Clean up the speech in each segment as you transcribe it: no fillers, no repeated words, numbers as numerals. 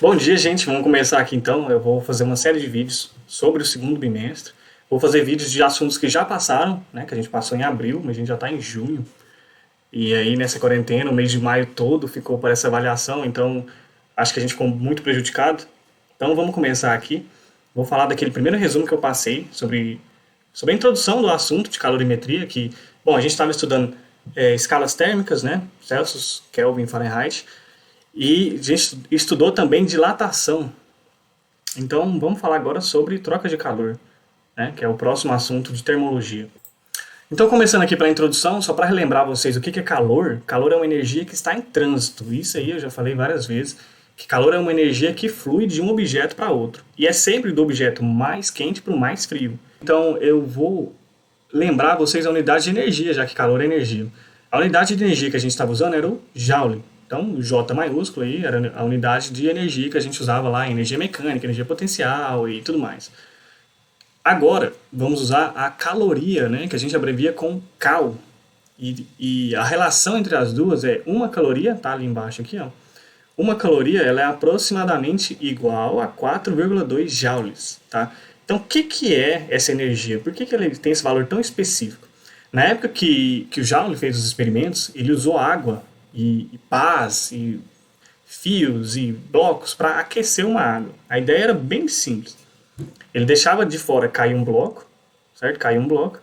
Bom dia, gente. Vamos começar aqui então. Eu vou fazer uma série de vídeos sobre o segundo bimestre. Vou fazer vídeos de assuntos que já passaram, né? Que a gente passou em abril, mas a gente já está em junho. E aí, nessa quarentena, o mês de maio todo ficou para essa avaliação, então acho que a gente ficou muito prejudicado. Então vamos começar aqui. Vou falar daquele primeiro resumo que eu passei sobre a introdução do assunto de calorimetria, que, bom, a gente estava estudando escalas térmicas, né? Celsius, Kelvin, Fahrenheit. E a gente estudou também dilatação. Então vamos falar agora sobre troca de calor, né, que é o próximo assunto de termologia. Então, começando aqui para a introdução, só para relembrar vocês o que é calor. Calor é uma energia que está em trânsito. Isso aí eu já falei várias vezes, que calor é uma energia que flui de um objeto para outro. E é sempre do objeto mais quente para o mais frio. Então eu vou lembrar vocês a unidade de energia, já que calor é energia. A unidade de energia que a gente estava usando era o Joule. Então, o J maiúsculo aí era a unidade de energia que a gente usava lá em energia mecânica, energia potencial e tudo mais. Agora, vamos usar a caloria, né, que a gente abrevia com cal. E a relação entre as duas é uma caloria, tá ali embaixo aqui, ó. Uma caloria ela é aproximadamente igual a 4,2 joules, tá? Então, o que é essa energia? Por que ela tem esse valor tão específico? Na época que o Joule fez os experimentos, ele usou água e pás e fios e blocos para aquecer uma água. A ideia era bem simples. Ele deixava de fora cair um bloco, certo? Cair um bloco.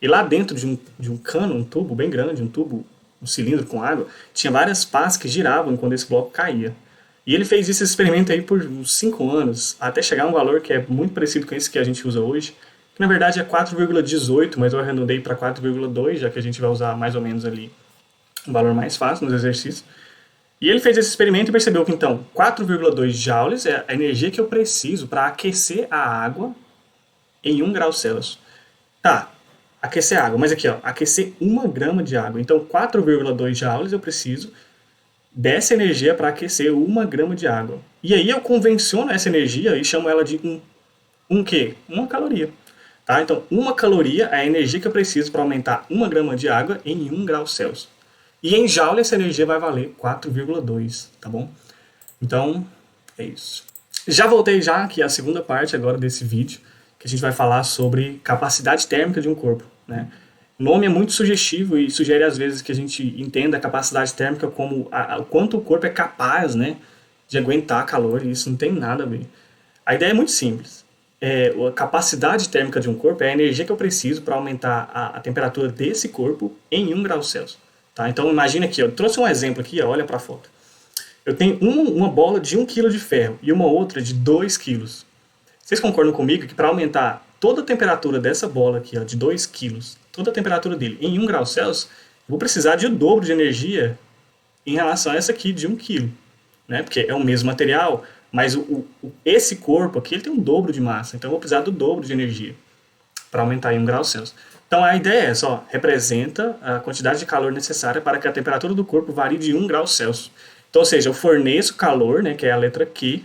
E lá dentro de um cano, um tubo bem grande, um cilindro com água, tinha várias pás que giravam enquanto esse bloco caía. E ele fez esse experimento aí por uns 5 anos, até chegar a um valor que é muito parecido com esse que a gente usa hoje, que na verdade é 4,18, mas eu arredondei para 4,2, já que a gente vai usar mais ou menos ali um valor mais fácil nos exercícios. E ele fez esse experimento e percebeu que então 4,2 joules é a energia que eu preciso para aquecer a água em 1 grau Celsius. Tá, aquecer a água, mas aqui ó, aquecer 1 grama de água. Então 4,2 joules eu preciso dessa energia para aquecer 1 grama de água. E aí eu convenciono essa energia e chamo ela de um quê? Uma caloria. Tá? Então 1 caloria é a energia que eu preciso para aumentar 1 grama de água em 1 grau Celsius. E em joule essa energia vai valer 4,2, tá bom? Então, é isso. Já voltei já aqui à segunda parte agora desse vídeo, que a gente vai falar sobre capacidade térmica de um corpo, né? O nome é muito sugestivo e sugere às vezes que a gente entenda a capacidade térmica como o quanto o corpo é capaz, né, de aguentar calor, e isso não tem nada a ver. A ideia é muito simples. A capacidade térmica de um corpo é a energia que eu preciso para aumentar a temperatura desse corpo em 1 grau Celsius. Tá? Então imagina aqui, eu trouxe um exemplo aqui, ó, olha para a foto. Eu tenho uma bola de 1 kg de ferro e uma outra de 2 kg. Vocês concordam comigo que para aumentar toda a temperatura dessa bola aqui, ó, de 2 kg, toda a temperatura dele em 1 grau Celsius, eu vou precisar de o dobro de energia em relação a essa aqui de 1 kg. Né? Porque é o mesmo material, mas esse corpo aqui ele tem um dobro de massa, então eu vou precisar do dobro de energia para aumentar em 1 grau Celsius. Então a ideia é essa, ó, representa a quantidade de calor necessária para que a temperatura do corpo varie de 1 grau Celsius. Então, ou seja, eu forneço calor, né, que é a letra Q,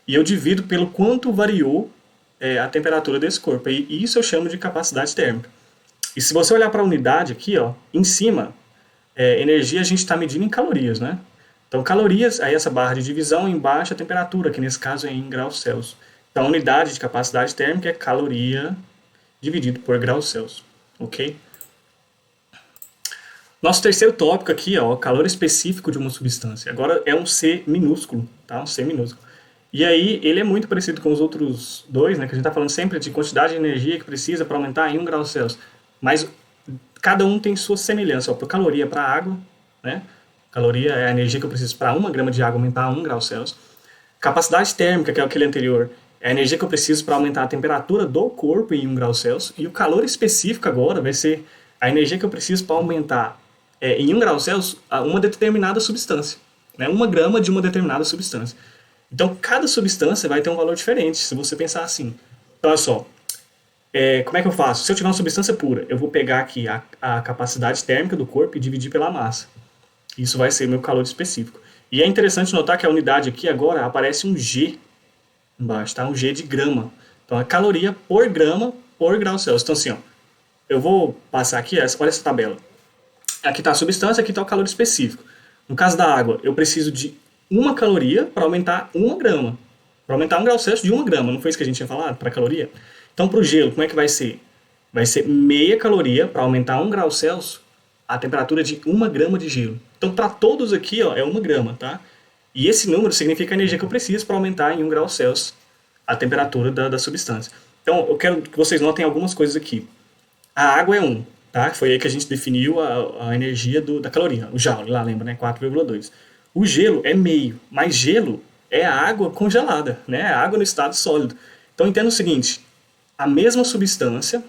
e eu divido pelo quanto variou a temperatura desse corpo. E isso eu chamo de capacidade térmica. E se você olhar para a unidade aqui, ó, em cima, energia a gente está medindo em calorias, né? Então calorias, aí essa barra de divisão, embaixo a temperatura, que nesse caso é em graus Celsius. Então a unidade de capacidade térmica é caloria dividido por graus Celsius. Ok? Nosso terceiro tópico aqui, ó, calor específico de uma substância. Agora é um C minúsculo, tá? Um C minúsculo. E aí ele é muito parecido com os outros dois, né? Que a gente está falando sempre de quantidade de energia que precisa para aumentar em 1 grau Celsius. Mas cada um tem sua semelhança. Por caloria para água, né? Caloria é a energia que eu preciso para 1 grama de água aumentar a 1 grau Celsius. Capacidade térmica, que é aquele anterior, é a energia que eu preciso para aumentar a temperatura do corpo em 1 grau Celsius. E o calor específico agora vai ser a energia que eu preciso para aumentar em 1 grau Celsius uma determinada substância. Né? 1 grama de uma determinada substância. Então, cada substância vai ter um valor diferente, se você pensar assim. Então, olha só. Como é que eu faço? Se eu tiver uma substância pura, eu vou pegar aqui a capacidade térmica do corpo e dividir pela massa. Isso vai ser meu calor específico. E é interessante notar que a unidade aqui agora aparece um G embaixo, tá? Um G de grama. Então, a caloria por grama por grau Celsius. Então, assim, ó, eu vou passar aqui, olha essa tabela. Aqui está a substância, aqui está o calor específico. No caso da água, eu preciso de uma caloria para aumentar 1 grama. Para aumentar 1 grau Celsius de 1 grama, não foi isso que a gente tinha falado para caloria? Então, para o gelo, como é que vai ser? Vai ser meia caloria para aumentar 1 grau Celsius a temperatura de 1 grama de gelo. Então, para todos aqui, ó, é 1 grama, tá? E esse número significa a energia que eu preciso para aumentar em 1 grau Celsius a temperatura da substância. Então, eu quero que vocês notem algumas coisas aqui. A água é 1, tá? Foi aí que a gente definiu a energia da caloria, o Joule, lá lembra, né? 4,2. O gelo é meio, mas gelo é a água congelada, né? É a água no estado sólido. Então entenda o seguinte, a mesma substância,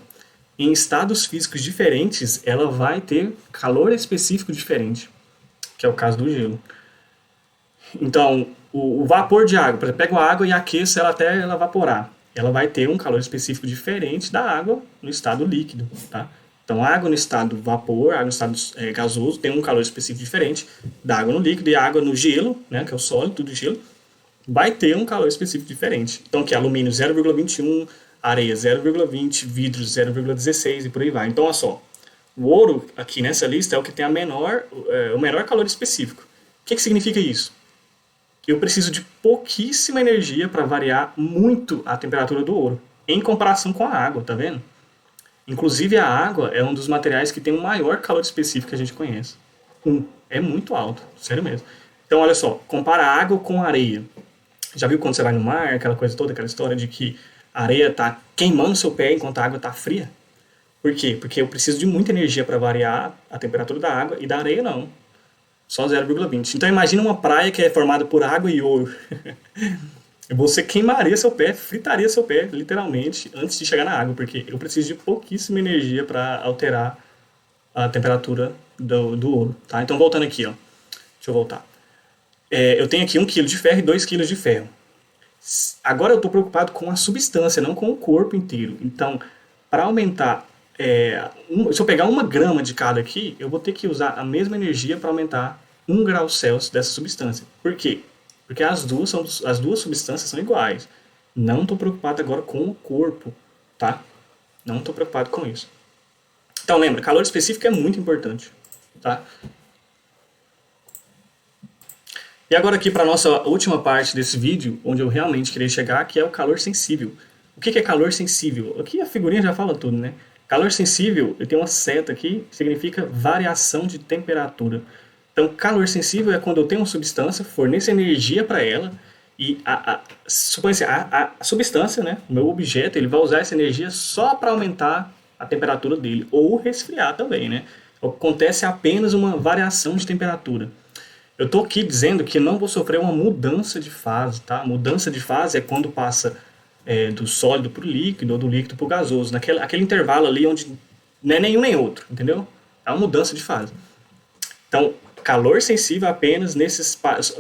em estados físicos diferentes, ela vai ter calor específico diferente, que é o caso do gelo. Então, o vapor de água, por exemplo, pega a água e aqueça ela até ela evaporar. Ela vai ter um calor específico diferente da água no estado líquido, tá? Então, a água no estado vapor, a água no estado gasoso, tem um calor específico diferente da água no líquido, e a água no gelo, né, que é o sólido do gelo, vai ter um calor específico diferente. Então, que é alumínio 0,21, areia 0,20, vidro 0,16 e por aí vai. Então, olha só, o ouro aqui nessa lista é o que tem o menor calor específico. O que significa isso? Eu preciso de pouquíssima energia para variar muito a temperatura do ouro, em comparação com a água, tá vendo? Inclusive a água é um dos materiais que tem o maior calor específico que a gente conhece. É muito alto, sério mesmo. Então olha só, compara a água com a areia. Já viu quando você vai no mar, aquela coisa toda, aquela história de que a areia está queimando seu pé enquanto a água está fria? Por quê? Porque eu preciso de muita energia para variar a temperatura da água e da areia não. Só 0,20. Então imagina uma praia que é formada por água e ouro. Você queimaria seu pé, fritaria seu pé, literalmente, antes de chegar na água, porque eu preciso de pouquíssima energia para alterar a temperatura do ouro. Tá? Então voltando aqui, ó. Deixa eu voltar. Eu tenho aqui 1 kg de ferro e 2 kg de ferro. Agora eu estou preocupado com a substância, não com o corpo inteiro. Então, para aumentar, se eu pegar 1 grama de cada aqui, eu vou ter que usar a mesma energia para aumentar 1 grau Celsius dessa substância. Por quê? Porque as duas substâncias são iguais. Não estou preocupado agora com o corpo, tá? Não estou preocupado com isso. Então lembra, calor específico é muito importante, tá? E agora aqui para a nossa última parte desse vídeo, onde eu realmente queria chegar, que é o calor sensível. O que é calor sensível? Aqui a figurinha já fala tudo, né? Calor sensível, eu tenho uma seta aqui, significa variação de temperatura. Então, calor sensível é quando eu tenho uma substância, forneço energia para ela, e suponha-se, a substância, né, o meu objeto, ele vai usar essa energia só para aumentar a temperatura dele, ou resfriar também, né? Acontece apenas uma variação de temperatura. Eu estou aqui dizendo que não vou sofrer uma mudança de fase, tá? Mudança de fase é quando passa do sólido para o líquido ou do líquido para o gasoso, aquele intervalo ali onde não é nenhum nem outro, entendeu? É uma mudança de fase. Então, calor sensível apenas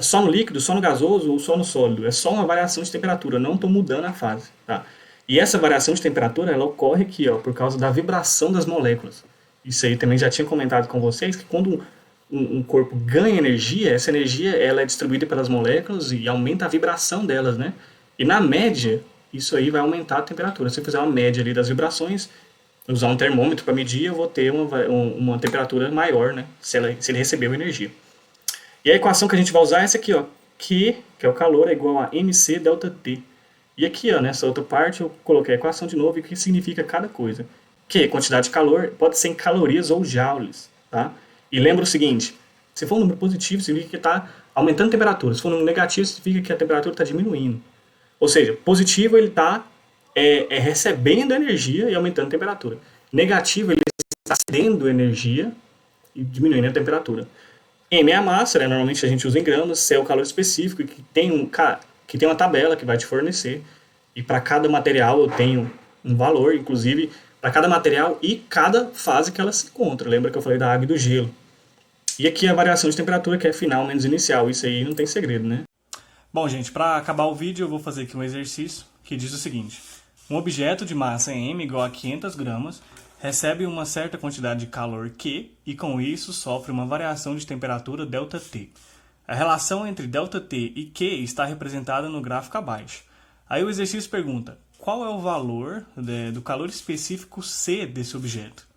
só no líquido, só no gasoso ou só no sólido. É só uma variação de temperatura, não estou mudando a fase, tá? E essa variação de temperatura, ela ocorre aqui, ó, por causa da vibração das moléculas. Isso aí também já tinha comentado com vocês, que quando um corpo ganha energia, essa energia ela é distribuída pelas moléculas e aumenta a vibração delas, né? E na média, isso aí vai aumentar a temperatura. Se eu fizer uma média ali das vibrações, usar um termômetro para medir, eu vou ter uma temperatura maior, né? Se ele recebeu energia. E a equação que a gente vai usar é essa aqui, ó. Q, que é o calor, é igual a mc delta T. E aqui, ó, nessa outra parte, eu coloquei a equação de novo e o que significa cada coisa. Q, quantidade de calor, pode ser em calorias ou joules, tá? E lembra o seguinte, se for um número positivo, significa que está aumentando a temperatura. Se for um número negativo, significa que a temperatura está diminuindo. Ou seja, positivo ele está recebendo energia e aumentando a temperatura. Negativo ele está cedendo energia e diminuindo a temperatura. M é a massa, né? Normalmente a gente usa em gramas. C é o calor específico, que tem uma tabela que vai te fornecer. E para cada material eu tenho um valor, inclusive para cada material e cada fase que ela se encontra. Lembra que eu falei da água e do gelo. E aqui a variação de temperatura, que é final menos inicial. Isso aí não tem segredo, né? Bom, gente, para acabar o vídeo eu vou fazer aqui um exercício que diz o seguinte. Um objeto de massa m igual a 500 gramas recebe uma certa quantidade de calor Q e com isso sofre uma variação de temperatura ΔT. A relação entre ΔT e Q está representada no gráfico abaixo. Aí o exercício pergunta, qual é o valor do calor específico C desse objeto?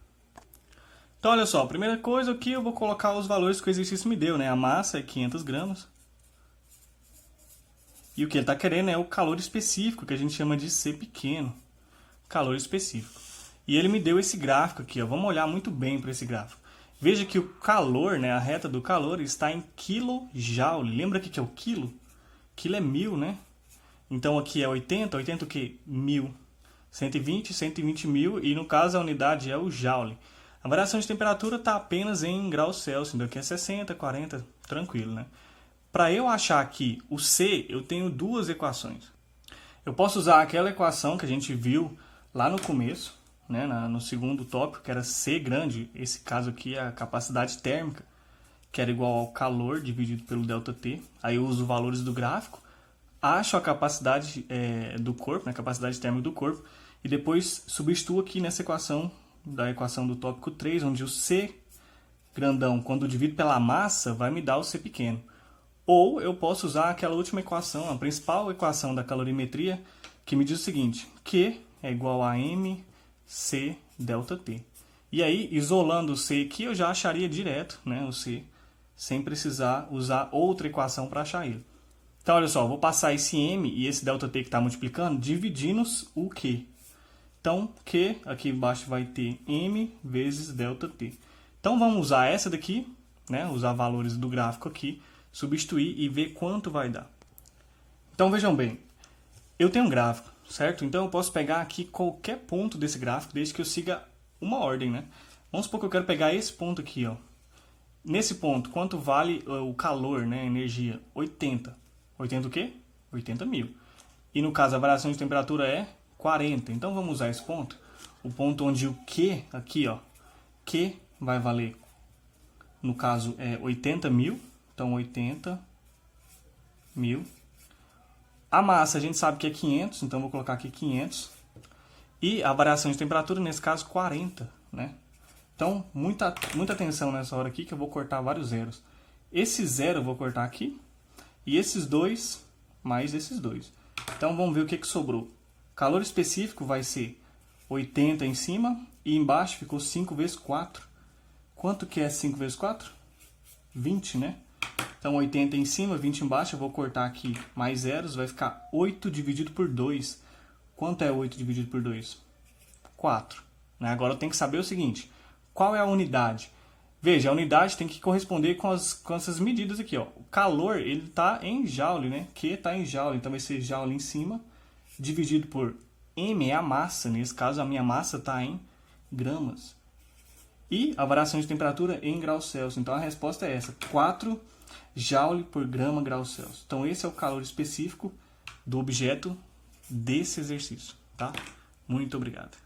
Então, olha só, a primeira coisa aqui eu vou colocar os valores que o exercício me deu, né? A massa é 500 gramas. E o que ele está querendo é o calor específico, que a gente chama de C pequeno. Calor específico. E ele me deu esse gráfico aqui, ó. Vamos olhar muito bem para esse gráfico. Veja que o calor, né, a reta do calor está em kJ. Lembra que é o quilo? Quilo é 1000, né? Então aqui é 80, 80 o quê? 1000. 120, 120 mil, e no caso a unidade é o joule. A variação de temperatura está apenas em graus Celsius, então aqui é 60, 40, tranquilo, né? Para eu achar aqui o C, eu tenho duas equações. Eu posso usar aquela equação que a gente viu lá no começo, né, no segundo tópico, que era C grande, esse caso aqui é a capacidade térmica, que era igual ao calor dividido pelo ΔT. Aí eu uso valores do gráfico, acho a capacidade do corpo, né, a capacidade térmica do corpo, e depois substituo aqui nessa equação, da equação do tópico 3, onde o C grandão, quando divido pela massa, vai me dar o C pequeno. Ou eu posso usar aquela última equação, a principal equação da calorimetria, que me diz o seguinte: Q é igual a mc ΔT. E aí, isolando o C aqui, eu já acharia direto, né, o C, sem precisar usar outra equação para achar ele. Então, olha só, vou passar esse M e esse ΔT que está multiplicando, dividindo o Q. Então, Q aqui embaixo vai ter M vezes ΔT. Então, vamos usar essa daqui, né, usar valores do gráfico aqui, substituir e ver quanto vai dar. Então, vejam bem, eu tenho um gráfico, certo? Então, eu posso pegar aqui qualquer ponto desse gráfico, desde que eu siga uma ordem, né? Vamos supor que eu quero pegar esse ponto aqui, ó. Nesse ponto, quanto vale o calor, né, a energia? 80. 80 o quê? 80 mil. E no caso, a variação de temperatura é 40. Então, vamos usar esse ponto. O ponto onde o Q, aqui, ó, Q vai valer, no caso, é 80 mil. Então, 80 mil. A massa, a gente sabe que é 500, então vou colocar aqui 500. E a variação de temperatura, nesse caso, 40, né? Então, muita atenção nessa hora aqui, que eu vou cortar vários zeros. Esse zero eu vou cortar aqui. E esses dois, mais esses dois. Então, vamos ver o que sobrou. Calor específico vai ser 80 em cima e embaixo ficou 5 vezes 4. Quanto que é 5 vezes 4? 20, né? Então, 80 em cima, 20 embaixo. Eu vou cortar aqui mais zeros. Vai ficar 8 dividido por 2. Quanto é 8 dividido por 2? 4. Né? Agora eu tenho que saber o seguinte. Qual é a unidade? Veja, a unidade tem que corresponder com essas medidas aqui, ó. O calor, ele está em joule, né? Q está em joule, então vai ser joule em cima, dividido por M é a massa. Nesse caso, a minha massa está em gramas. E a variação de temperatura em graus Celsius. Então, a resposta é essa, 4 joule por grama graus Celsius. Então, esse é o calor específico do objeto desse exercício, tá? Muito obrigado.